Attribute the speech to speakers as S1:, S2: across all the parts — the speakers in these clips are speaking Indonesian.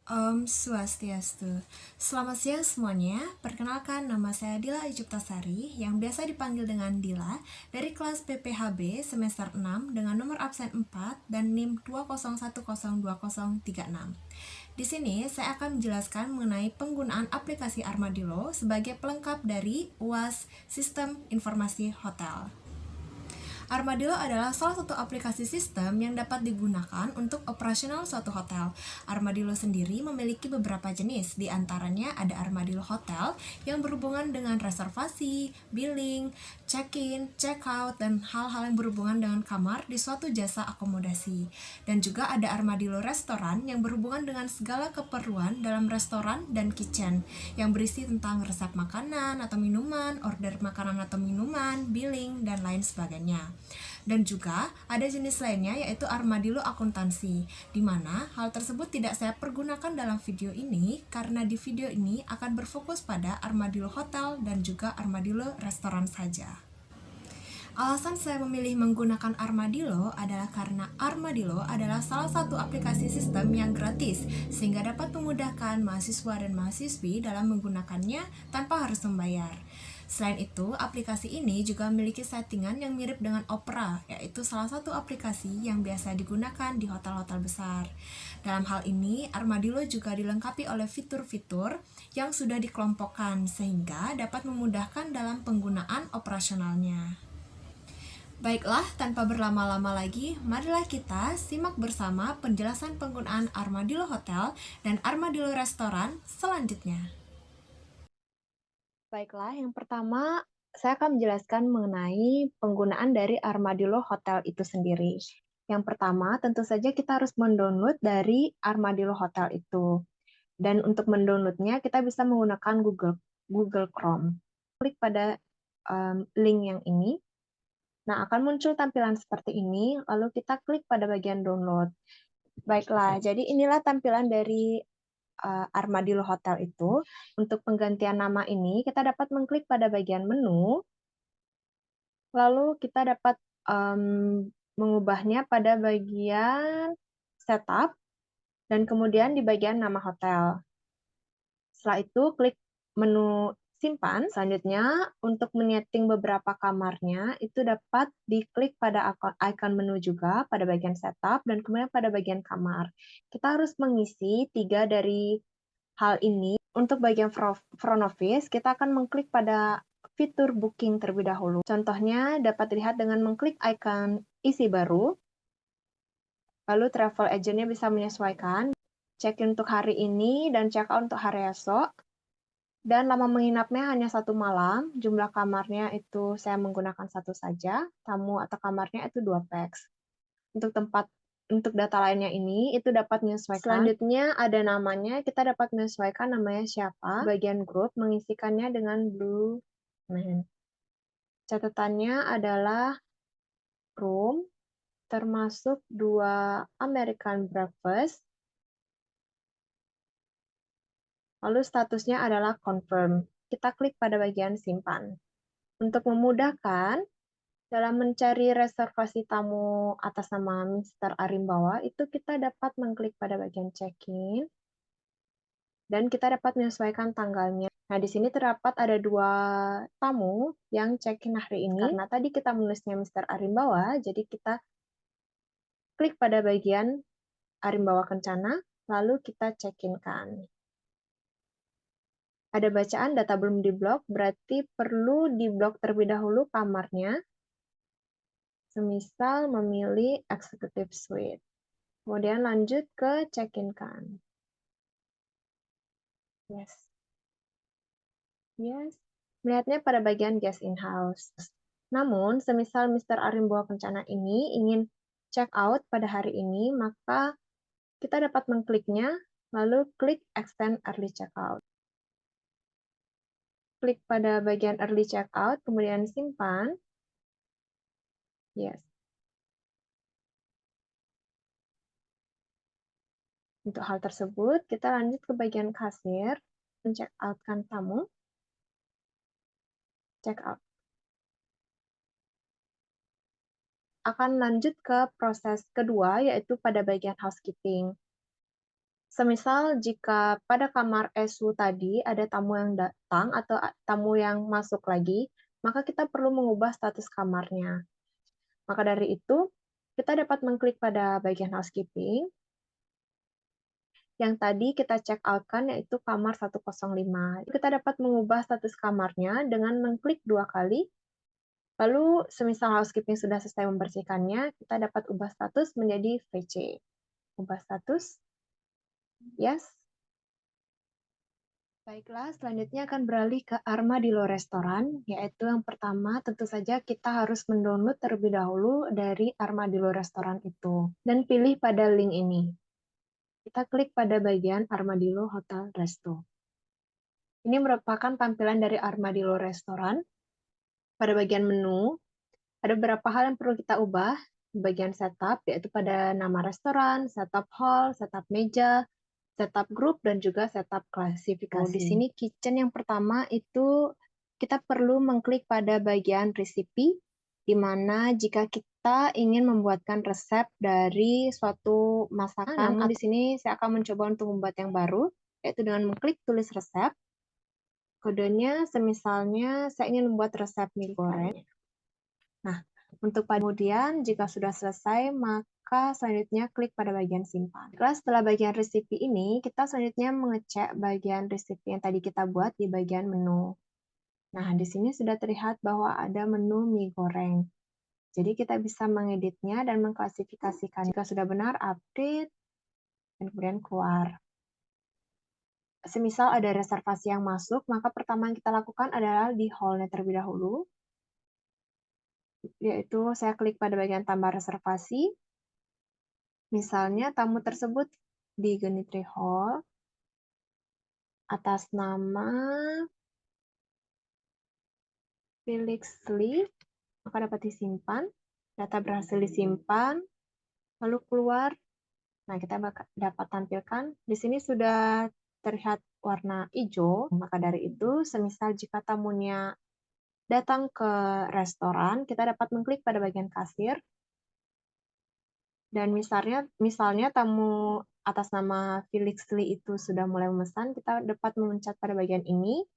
S1: Swastiastu. Selamat siang semuanya. Perkenalkan, nama saya Dila Ijuptasari yang biasa dipanggil dengan Dila dari kelas PPHB semester 6 dengan nomor absen 4 dan NIM 201020036. Di sini saya akan menjelaskan mengenai penggunaan aplikasi Armadillo sebagai pelengkap dari UAS Sistem Informasi Hotel. Armadillo adalah salah satu aplikasi sistem yang dapat digunakan untuk operasional suatu hotel. Armadillo sendiri memiliki beberapa jenis, di antaranya ada Armadillo Hotel yang berhubungan dengan reservasi, billing, check-in, check-out, dan hal-hal yang berhubungan dengan kamar di suatu jasa akomodasi. Dan juga ada Armadillo Restoran yang berhubungan dengan segala keperluan dalam restoran dan kitchen, yang berisi tentang resep makanan atau minuman, order makanan atau minuman, billing, dan lain sebagainya. Dan juga ada jenis lainnya yaitu Armadillo Akuntansi, di mana hal tersebut tidak saya pergunakan dalam video ini karena di video ini akan berfokus pada Armadillo Hotel dan juga Armadillo Restoran saja. Alasan saya memilih menggunakan Armadillo adalah karena Armadillo adalah salah satu aplikasi sistem yang gratis, sehingga dapat memudahkan mahasiswa dan mahasiswi dalam menggunakannya tanpa harus membayar. Selain itu, aplikasi ini juga memiliki settingan yang mirip dengan Opera, yaitu salah satu aplikasi yang biasa digunakan di hotel-hotel besar. Dalam hal ini, Armadillo juga dilengkapi oleh fitur-fitur yang sudah dikelompokkan, sehingga dapat memudahkan dalam penggunaan operasionalnya. Baiklah, tanpa berlama-lama lagi, marilah kita simak bersama penjelasan penggunaan Armadillo Hotel dan Armadillo Restoran selanjutnya.
S2: Baiklah, yang pertama saya akan menjelaskan mengenai penggunaan dari Armadillo Hotel itu sendiri. Yang pertama, tentu saja kita harus mendownload dari Armadillo Hotel itu. Dan untuk mendownloadnya, kita bisa menggunakan Google Chrome. Klik pada link yang ini. Nah, akan muncul tampilan seperti ini, lalu kita klik pada bagian download. Baiklah, jadi inilah tampilan dari Armadillo Hotel itu. Untuk penggantian nama ini, kita dapat mengklik pada bagian menu, lalu kita dapat mengubahnya pada bagian setup, dan kemudian di bagian nama hotel. Setelah itu, klik menu simpan. Selanjutnya, untuk menyeting beberapa kamarnya, itu dapat diklik pada icon menu juga, pada bagian setup, dan kemudian pada bagian kamar. Kita harus mengisi 3 dari hal ini. Untuk bagian front office, kita akan mengklik pada fitur booking terlebih dahulu. Contohnya dapat dilihat dengan mengklik icon isi baru, lalu travel agent-nya bisa menyesuaikan, check-in untuk hari ini, dan check-out untuk hari esok. Dan lama menginapnya hanya 1 malam, jumlah kamarnya itu saya menggunakan 1 saja, tamu atau kamarnya itu 2 pax. Untuk data lainnya ini, itu dapat menyesuaikan. Selanjutnya ada namanya, kita dapat menyesuaikan namanya siapa. Bagian grup, mengisikannya dengan Blue Man. Catatannya adalah room, termasuk 2 American breakfast, lalu statusnya adalah confirm. Kita klik pada bagian simpan. Untuk memudahkan, dalam mencari reservasi tamu atas nama Mr. Arimbawa, itu kita dapat mengklik pada bagian check-in, dan kita dapat menyesuaikan tanggalnya. Nah, di sini terdapat ada 2 tamu yang check-in hari ini. Karena tadi kita menulisnya Mr. Arimbawa, jadi kita klik pada bagian Arimbawa Kencana, lalu kita check-in-kan. Ada bacaan data belum diblok, berarti perlu diblok terlebih dahulu kamarnya. Semisal memilih Executive Suite. Kemudian lanjut ke check-in-kan. Yes. Yes. Melihatnya pada bagian guest in-house. Namun, semisal Mr. Arimbawa Kencana ini ingin check out pada hari ini, maka kita dapat mengkliknya, lalu klik Extend Early Checkout. Klik pada bagian Early Checkout, kemudian simpan. Yes. Untuk hal tersebut, kita lanjut ke bagian kasir, men-check out-kan tamu. Check out. Akan lanjut ke proses kedua, yaitu pada bagian housekeeping. Semisal jika pada kamar Esu tadi ada tamu yang datang atau tamu yang masuk lagi, maka kita perlu mengubah status kamarnya. Maka dari itu, kita dapat mengklik pada bagian housekeeping. Yang tadi kita check out-kan yaitu kamar 105. Kita dapat mengubah status kamarnya dengan mengklik 2 kali. Lalu, semisal housekeeping sudah selesai membersihkannya, kita dapat ubah status menjadi VC. Ubah status. Yes. Baiklah, selanjutnya akan beralih ke Armadillo Restoran, yaitu yang pertama tentu saja kita harus mendownload terlebih dahulu dari Armadillo Restoran itu, dan pilih pada link ini. Kita klik pada bagian Armadillo Hotel Resto. Ini merupakan tampilan dari Armadillo Restoran. Pada bagian menu, ada beberapa hal yang perlu kita ubah. Di bagian setup, yaitu pada nama restoran, setup hall, setup meja, setup grup, dan juga setup klasifikasi. Di sini kitchen yang pertama itu kita perlu mengklik pada bagian resipi, di mana jika kita ingin membuatkan resep dari suatu masakan, namun di sini saya akan mencoba untuk membuat yang baru, yaitu dengan mengklik tulis resep. Kodenya semisalnya saya ingin membuat resep mie goreng. Nah, untuk kemudian jika sudah selesai, maka selanjutnya klik pada bagian simpan. Setelah bagian resipi ini, kita selanjutnya mengecek bagian resipi yang tadi kita buat di bagian menu. Nah, di sini sudah terlihat bahwa ada menu mie goreng. Jadi kita bisa mengeditnya dan mengklasifikasikan. Jika sudah benar, update, dan kemudian keluar. Semisal ada reservasi yang masuk, maka pertama yang kita lakukan adalah di hall-nya terlebih dahulu. Yaitu saya klik pada bagian tambah reservasi. Misalnya tamu tersebut di Genitri Hall atas nama Felix Lee, maka dapat disimpan. Data berhasil disimpan, lalu keluar. Nah, kita dapat tampilkan. Di sini sudah terlihat warna hijau. Maka dari itu, semisal jika tamunya datang ke restoran, kita dapat mengklik pada bagian kasir. Dan misalnya tamu atas nama Felix Lee itu sudah mulai memesan, kita dapat memencet pada bagian ini.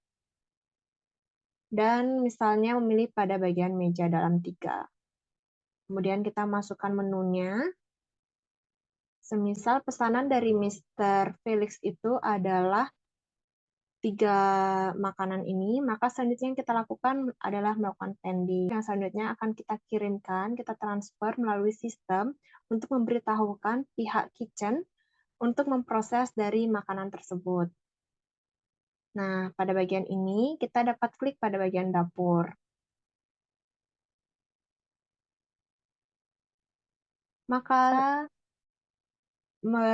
S2: Dan misalnya memilih pada bagian meja dalam 3. Kemudian kita masukkan menunya. Semisal pesanan dari Mr. Felix itu adalah 3 makanan ini, maka selanjutnya yang kita lakukan adalah melakukan pending. Yang selanjutnya akan kita kirimkan, kita transfer melalui sistem untuk memberitahukan pihak kitchen untuk memproses dari makanan tersebut. Nah, pada bagian ini kita dapat klik pada bagian dapur. Maka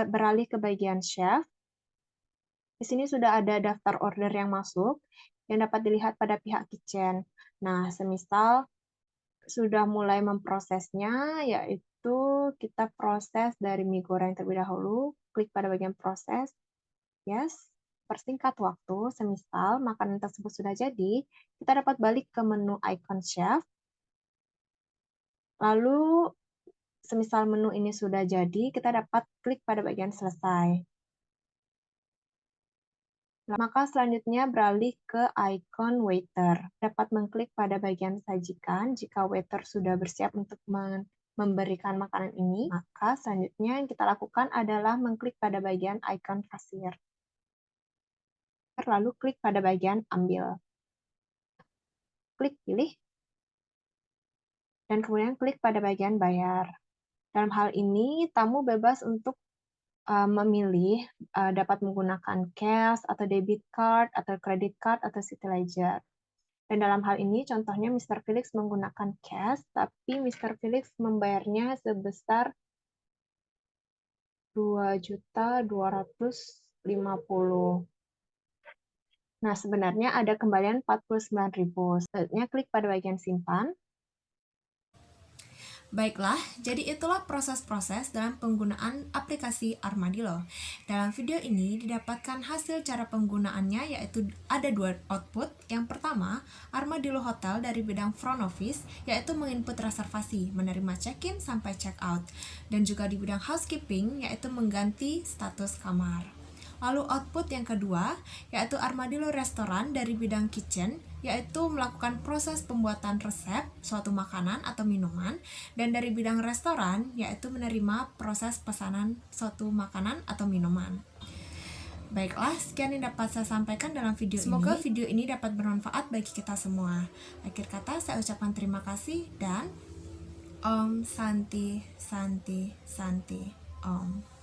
S2: beralih ke bagian chef. Di sini sudah ada daftar order yang masuk yang dapat dilihat pada pihak kitchen. Nah, semisal sudah mulai memprosesnya, yaitu kita proses dari mie goreng terlebih dahulu, klik pada bagian proses, yes, persingkat waktu, semisal makanan tersebut sudah jadi, kita dapat balik ke menu icon chef, lalu semisal menu ini sudah jadi, kita dapat klik pada bagian selesai. Maka selanjutnya beralih ke icon waiter. Dapat mengklik pada bagian sajikan jika waiter sudah bersiap untuk memberikan makanan ini. Maka selanjutnya yang kita lakukan adalah mengklik pada bagian icon kasir. Lalu klik pada bagian ambil. Klik pilih. Dan kemudian klik pada bagian bayar. Dalam hal ini, tamu bebas untuk memilih dapat menggunakan cash atau debit card atau credit card atau city ledger. Dan dalam hal ini contohnya Mr. Felix menggunakan cash, tapi Mr. Felix membayarnya sebesar 2.250.000. Nah, sebenarnya ada kembalian 49.000. Selanjutnya klik pada bagian simpan.
S1: Baiklah, jadi itulah proses-proses dalam penggunaan aplikasi Armadillo. Dalam video ini didapatkan hasil cara penggunaannya, yaitu ada dua output. Yang pertama, Armadillo Hotel dari bidang front office, yaitu menginput reservasi, menerima check-in sampai check-out. Dan juga di bidang housekeeping, yaitu mengganti status kamar. Lalu output yang kedua, yaitu Armadillo Restoran dari bidang kitchen, yaitu melakukan proses pembuatan resep suatu makanan atau minuman, dan dari bidang restoran, yaitu menerima proses pesanan suatu makanan atau minuman. Baiklah, sekian yang dapat saya sampaikan dalam video ini. Semoga video ini dapat bermanfaat bagi kita semua. Akhir kata, saya ucapkan terima kasih dan Om Santi Santi Santi Om.